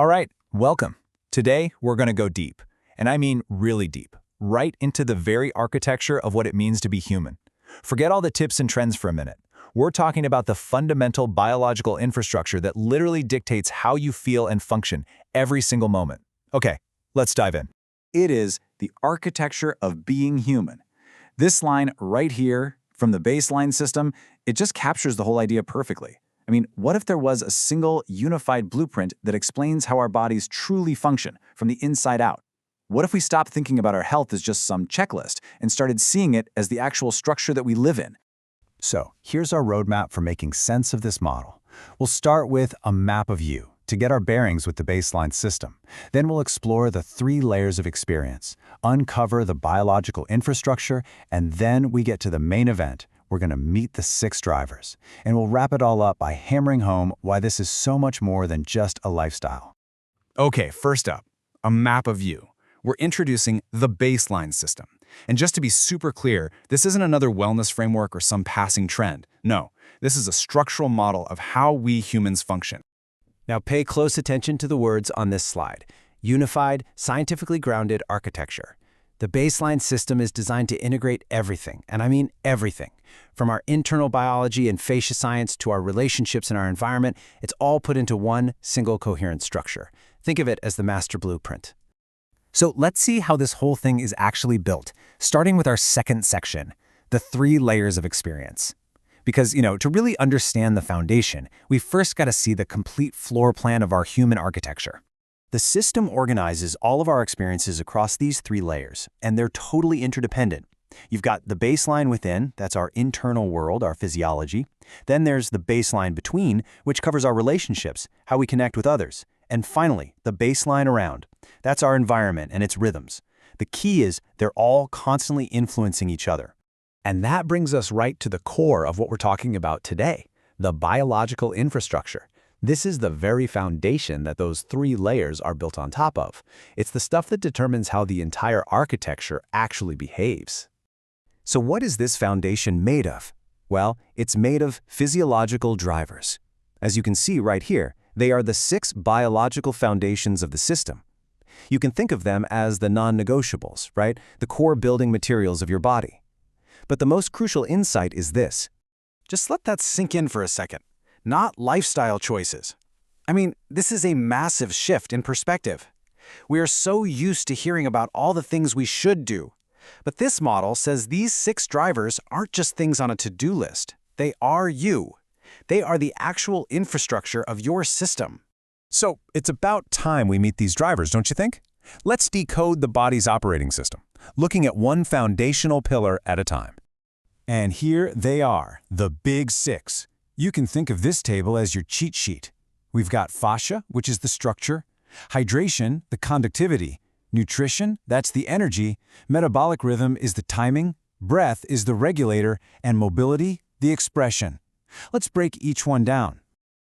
All right, welcome. Today, we're going to go deep, and I mean really deep, right into the very architecture of what it means to be human. Forget all the tips and trends for a minute. We're talking about the fundamental biological infrastructure that literally dictates how you feel and function every single moment. Okay, let's dive in. It is the architecture of being human. This line right here from the baseline system, it just captures the whole idea perfectly. I mean, what if there was a single unified blueprint that explains how our bodies truly function from the inside out? What if we stopped thinking about our health as just some checklist and started seeing it as the actual structure that we live in? So, here's our roadmap for making sense of this model. We'll start with a map of you to get our bearings with the baseline system. Then we'll explore the 3 layers of experience, uncover the biological infrastructure, and then we get to the main event. We're going to meet the 6 drivers, and we'll wrap it all up by hammering home why this is so much more than just a lifestyle. Okay, first up, a map of you. We're introducing the baseline system. And just to be super clear, this isn't another wellness framework or some passing trend. No, this is a structural model of how we humans function. Now pay close attention to the words on this slide. Unified, scientifically grounded architecture. The baseline system is designed to integrate everything, and I mean everything. From our internal biology and fascia science to our relationships and our environment, it's all put into one single coherent structure. Think of it as the master blueprint. So let's see how this whole thing is actually built, starting with our second section, the 3 layers of experience. Because, to really understand the foundation, we first got to see the complete floor plan of our human architecture. The system organizes all of our experiences across these 3 layers, and they're totally interdependent. You've got the baseline within, that's our internal world, our physiology. Then there's the baseline between, which covers our relationships, how we connect with others. And finally, the baseline around. That's our environment and its rhythms. The key is they're all constantly influencing each other. And that brings us right to the core of what we're talking about today, the biological infrastructure. This is the very foundation that those 3 layers are built on top of. It's the stuff that determines how the entire architecture actually behaves. So what is this foundation made of? Well, it's made of physiological drivers. As you can see right here, they are the 6 biological foundations of the system. You can think of them as the non-negotiables, right? The core building materials of your body. But the most crucial insight is this. Just let that sink in for a second. Not lifestyle choices. I mean, this is a massive shift in perspective. We are so used to hearing about all the things we should do. But this model says these 6 drivers aren't just things on a to-do list. They are you. They are the actual infrastructure of your system. So, it's about time we meet these drivers, don't you think? Let's decode the body's operating system, looking at one foundational pillar at a time. And here they are, the big 6. You can think of this table as your cheat sheet. We've got fascia, which is the structure, hydration, the conductivity, nutrition, that's the energy, metabolic rhythm is the timing, breath is the regulator, and mobility, the expression. Let's break each one down.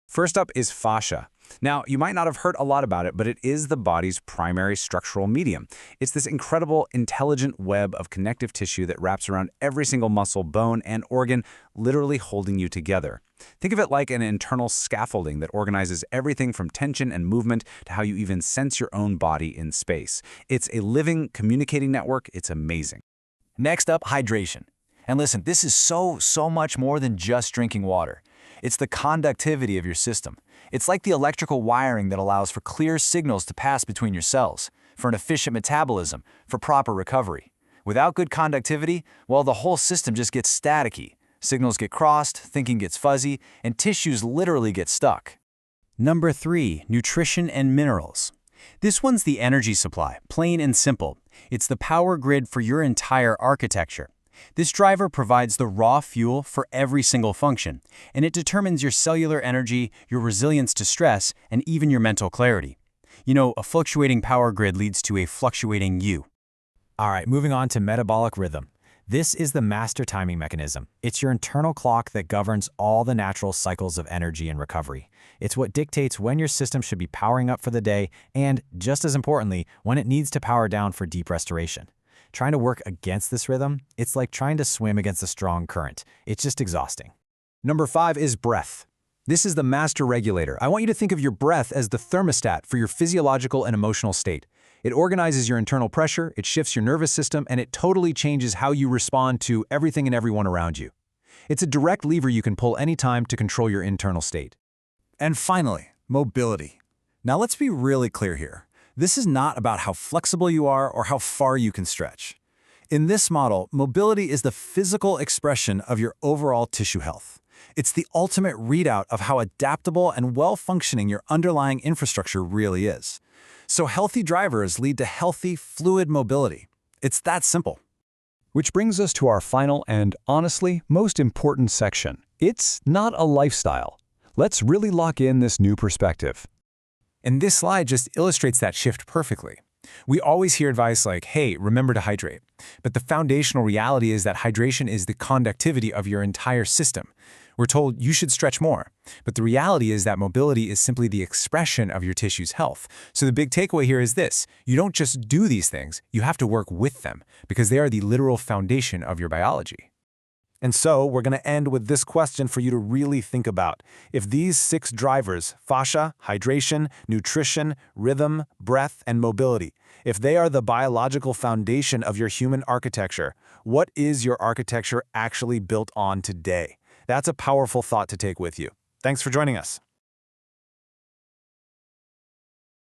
First up is fascia. Now, you might not have heard a lot about it, but it is the body's primary structural medium. It's this incredible, intelligent web of connective tissue that wraps around every single muscle, bone, and organ, literally holding you together. Think of it like an internal scaffolding that organizes everything from tension and movement to how you even sense your own body in space. It's a living, communicating network. It's amazing. Next up, hydration. And listen, this is so much more than just drinking water. It's the conductivity of your system. It's like the electrical wiring that allows for clear signals to pass between your cells, for an efficient metabolism, for proper recovery. Without good conductivity, well, the whole system just gets staticky. Signals get crossed, thinking gets fuzzy, and tissues literally get stuck. Number 3, nutrition and minerals. This one's the energy supply, plain and simple. It's the power grid for your entire architecture. This driver provides the raw fuel for every single function, and it determines your cellular energy, your resilience to stress, and even your mental clarity. A fluctuating power grid leads to a fluctuating you. All right, moving on to metabolic rhythm. This is the master timing mechanism. It's your internal clock that governs all the natural cycles of energy and recovery. It's what dictates when your system should be powering up for the day and, just as importantly, when it needs to power down for deep restoration. Trying to work against this rhythm, it's like trying to swim against a strong current. It's just exhausting. Number 5 is breath. This is the master regulator. I want you to think of your breath as the thermostat for your physiological and emotional state. It organizes your internal pressure, it shifts your nervous system, and it totally changes how you respond to everything and everyone around you. It's a direct lever you can pull anytime to control your internal state. And finally, mobility. Now let's be really clear here. This is not about how flexible you are or how far you can stretch. In this model, mobility is the physical expression of your overall tissue health. It's the ultimate readout of how adaptable and well-functioning your underlying infrastructure really is. So healthy drivers lead to healthy, fluid mobility. It's that simple. Which brings us to our final and, honestly, most important section. It's not a lifestyle. Let's really lock in this new perspective. And this slide just illustrates that shift perfectly. We always hear advice like, hey, remember to hydrate. But the foundational reality is that hydration is the conductivity of your entire system. We're told you should stretch more. But the reality is that mobility is simply the expression of your tissue's health. So the big takeaway here is this: you don't just do these things, you have to work with them, because they are the literal foundation of your biology. And so we're going to end with this question for you to really think about. If these 6 drivers, fascia, hydration, nutrition, rhythm, breath, and mobility, if they are the biological foundation of your human architecture, what is your architecture actually built on today? That's a powerful thought to take with you. Thanks for joining us.